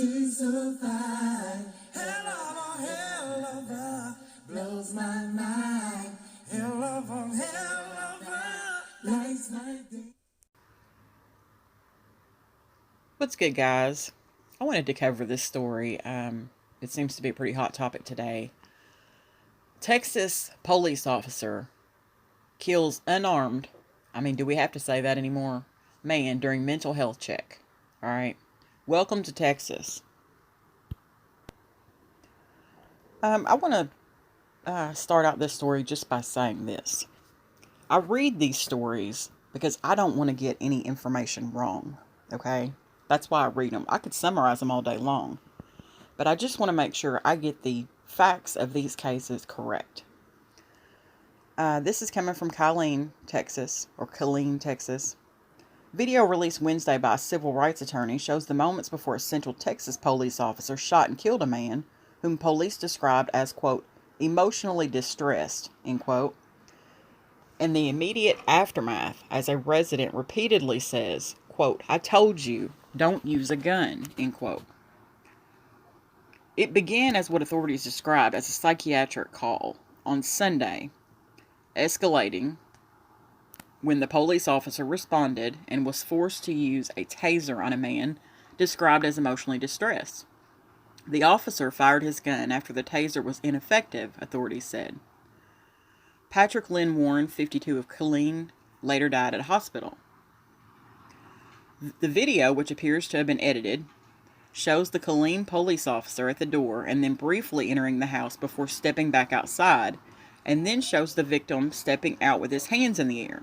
She's so fine. Hell of a, blows my mind. Hell of a, lights my day. What's good, guys? I wanted to cover this story. It seems to be a pretty hot topic today. Texas police officer kills unarmed, do we have to say that anymore? Man during mental health check. All right. Welcome to Texas. I want to start out this story just by saying this. I read these stories because I don't want to get any information wrong. Okay? That's why I read them. I could summarize them all day long. But I just want to make sure I get the facts of these cases correct. This is coming from Killeen, Texas. Video released Wednesday by a civil rights attorney shows the moments before a Central Texas police officer shot and killed a man whom police described as, quote, emotionally distressed, end quote. In the immediate aftermath, as a resident repeatedly says, quote, I told you, don't use a gun, end quote. It began as what authorities described as a psychiatric call on Sunday, escalating when the police officer responded and was forced to use a taser on a man described as emotionally distressed. The officer fired his gun after the taser was ineffective, authorities said. Patrick Lynn Warren, 52, of Killeen, later died at a hospital. The video, which appears to have been edited, shows the Killeen police officer at the door and then briefly entering the house before stepping back outside, and then shows the victim stepping out with his hands in the air.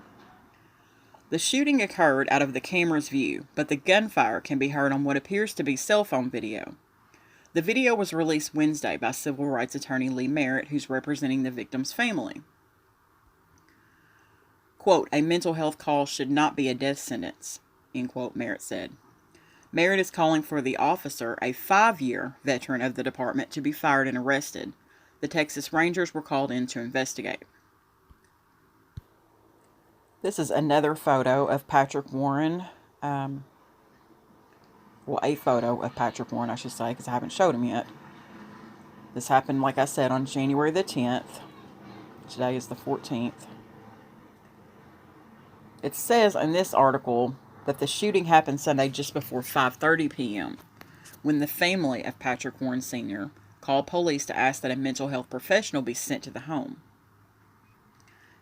The shooting occurred out of the camera's view, but the gunfire can be heard on what appears to be cell phone video. The video was released Wednesday by civil rights attorney Lee Merritt, who's representing the victim's family. Quote, a mental health call should not be a death sentence, end quote, Merritt said. Merritt is calling for the officer, a 5-year veteran of the department, to be fired and arrested. The Texas Rangers were called in to investigate. This is another photo of Patrick Warren. A photo of Patrick Warren, I should say, because I haven't showed him yet. This happened, like I said, on January the 10th. Today is the 14th. It says in this article that the shooting happened Sunday just before 5:30 p.m. when the family of Patrick Warren Sr. called police to ask that a mental health professional be sent to the home.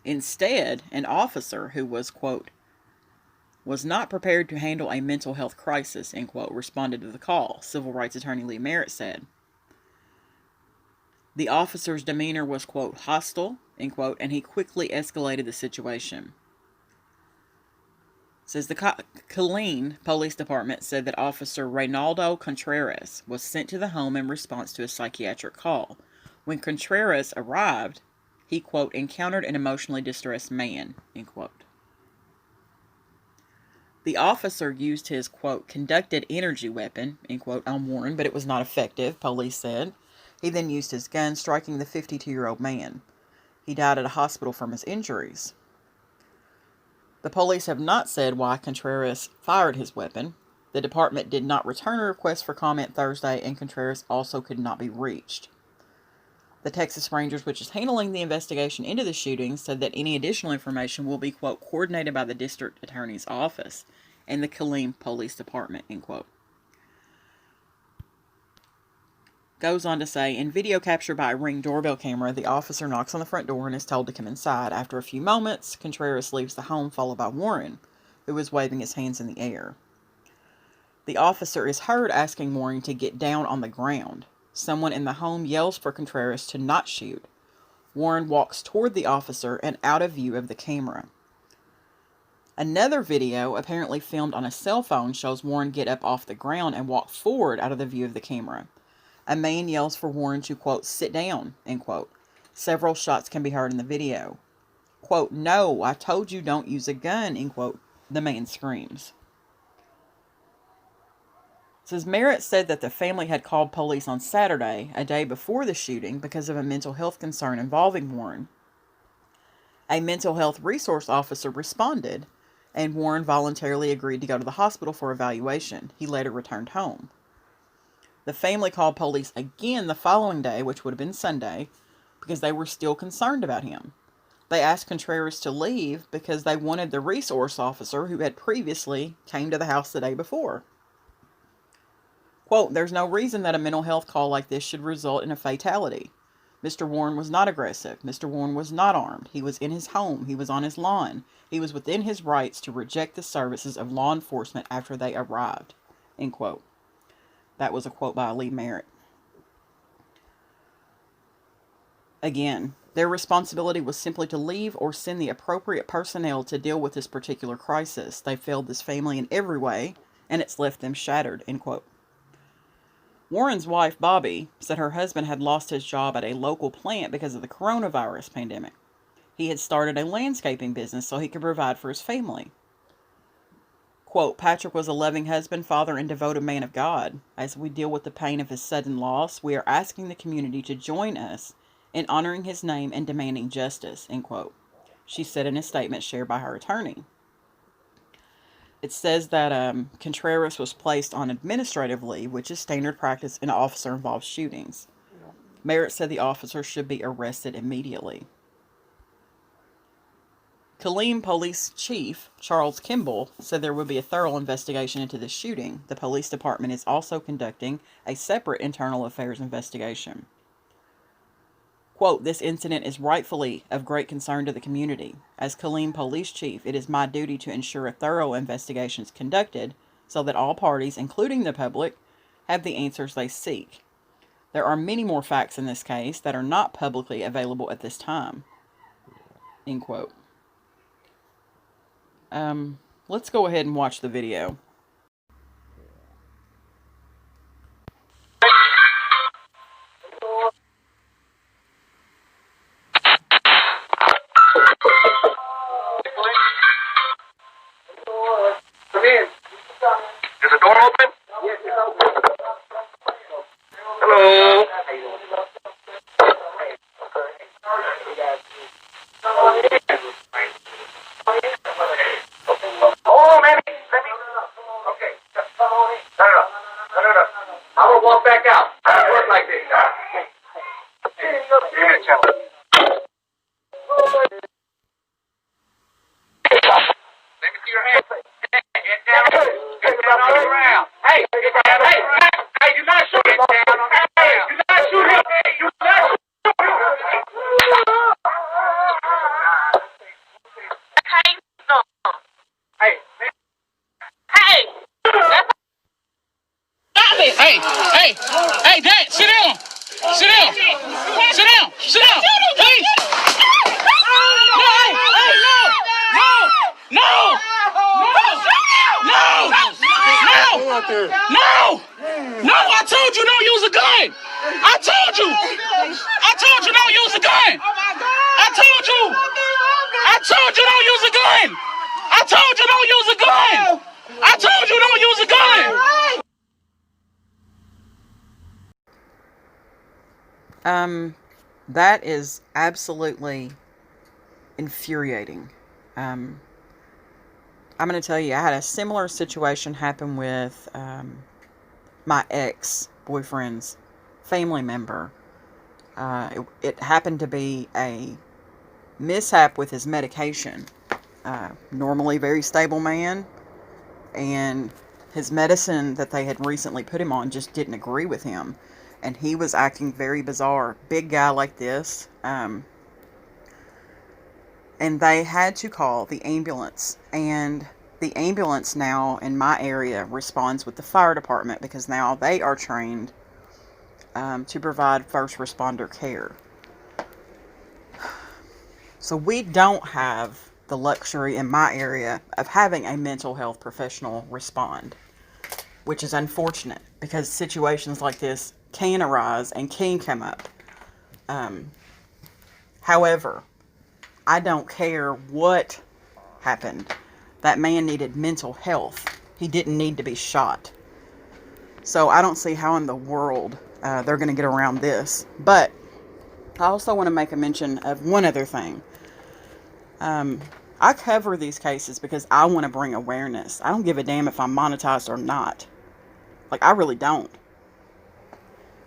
Instead, an officer who was, quote, was not prepared to handle a mental health crisis, end quote, responded to the call, civil rights attorney Lee Merritt said. The officer's demeanor was, quote, hostile, end quote, and he quickly escalated the situation. It says the Killeen Police Department said that Officer Reynaldo Contreras was sent to the home in response to a psychiatric call. When Contreras arrived, he, quote, encountered an emotionally distressed man, end quote. The officer used his, quote, conducted energy weapon, end quote, on Warren, but it was not effective, police said. He then used his gun, striking the 52-year-old man. He died at a hospital from his injuries. The police have not said why Contreras fired his weapon. The department did not return a request for comment Thursday, and Contreras also could not be reached. The Texas Rangers, which is handling the investigation into the shooting, said that any additional information will be, quote, coordinated by the district attorney's office and the Killeen Police Department, end quote. Goes on to say, in video captured by a Ring doorbell camera, the officer knocks on the front door and is told to come inside. After a few moments, Contreras leaves the home, followed by Warren, who is waving his hands in the air. The officer is heard asking Warren to get down on the ground. Someone in the home yells for Contreras to not shoot. Warren walks toward the officer and out of view of the camera. Another video, apparently filmed on a cell phone, shows Warren get up off the ground and walk forward out of the view of the camera. A man yells for Warren to, quote, sit down, end quote. Several shots can be heard in the video. Quote, no, I told you don't use a gun, end quote, the man screams. It says Merritt said that the family had called police on Saturday, a day before the shooting, because of a mental health concern involving Warren. A mental health resource officer responded, and Warren voluntarily agreed to go to the hospital for evaluation. He later returned home. The family called police again the following day, which would have been Sunday, because they were still concerned about him. They asked Contreras to leave because they wanted the resource officer who had previously came to the house the day before. Quote, "There's no reason that a mental health call like this should result in a fatality. Mr. Warren was not aggressive. Mr. Warren was not armed. He was in his home. He was on his lawn. He was within his rights to reject the services of law enforcement after they arrived." End quote. That was a quote by Lee Merritt. Again, their responsibility was simply to leave or send the appropriate personnel to deal with this particular crisis. They failed this family in every way, and it's left them shattered. End quote. Warren's wife, Bobby, said her husband had lost his job at a local plant because of the coronavirus pandemic. He had started a landscaping business so he could provide for his family. Quote, "Patrick was a loving husband, father, and devoted man of God. As we deal with the pain of his sudden loss, we are asking the community to join us in honoring his name and demanding justice." End quote. She said in a statement shared by her attorney. It says that Contreras was placed on administrative leave, which is standard practice in officer-involved shootings. Merritt said the officer should be arrested immediately. Killeen Police Chief Charles Kimball said there would be a thorough investigation into the shooting. The police department is also conducting a separate internal affairs investigation. Quote, "This incident is rightfully of great concern to the community. As Killeen Police Chief, it is my duty to ensure a thorough investigation is conducted so that all parties, including the public, have the answers they seek. There are many more facts in this case that are not publicly available at this time." End quote. Let's go ahead and watch the video. Come in. Is the door open? Yes, it's open. Hello. Oh, man. Okay. No. I will walk back out. I don't work like this. Give me a challenge. Let me see your hands. Get down on the ground. Hey, get down. Hey, do not shoot him. Hey, do not shoot him. Do not shoot him. Hey, Dad, sit down. Sit down. Please. No, I told you don't use a gun. I told you don't use a gun. I told you don't use a gun. I told you don't use a gun. I told you don't use a gun. That is absolutely infuriating. I'm going to tell you, I had a similar situation happen with my ex-boyfriend's family member. It happened to be a mishap with his medication. Normally very stable man, and his medicine that they had recently put him on just didn't agree with him. And he was acting very bizarre. Big guy like this. And they had to call the ambulance. And the ambulance now in my area responds with the fire department because now they are trained to provide first responder care. So we don't have the luxury in my area of having a mental health professional respond, which is unfortunate because situations like this can arise and can come up. However, I don't care what happened. That man needed mental health. He didn't need to be shot. So I don't see how in the world they're going to get around this. But I also want to make a mention of one other thing. I cover these cases because I want to bring awareness. I don't give a damn if I'm monetized or not. Like, I really don't.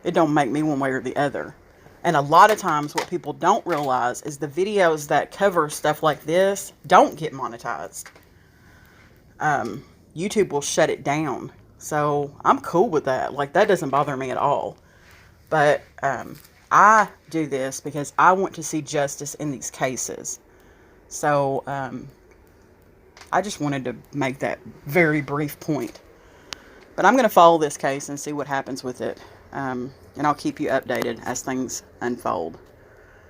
it don't make me one way or the other. And a lot of times what people don't realize is the videos that cover stuff like this don't get monetized. YouTube will shut it down. So I'm cool with that. Like, that doesn't bother me at all. But I do this because I want to see justice in these cases. So I just wanted to make that very brief point. But I'm going to follow this case and see what happens with it. And I'll keep you updated as things unfold.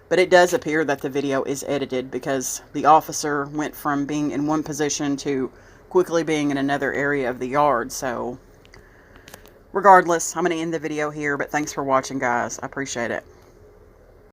But it does appear that the video is edited because the officer went from being in one position to quickly being in another area of the yard. So regardless, I'm going to end the video here. But thanks for watching, guys. I appreciate it.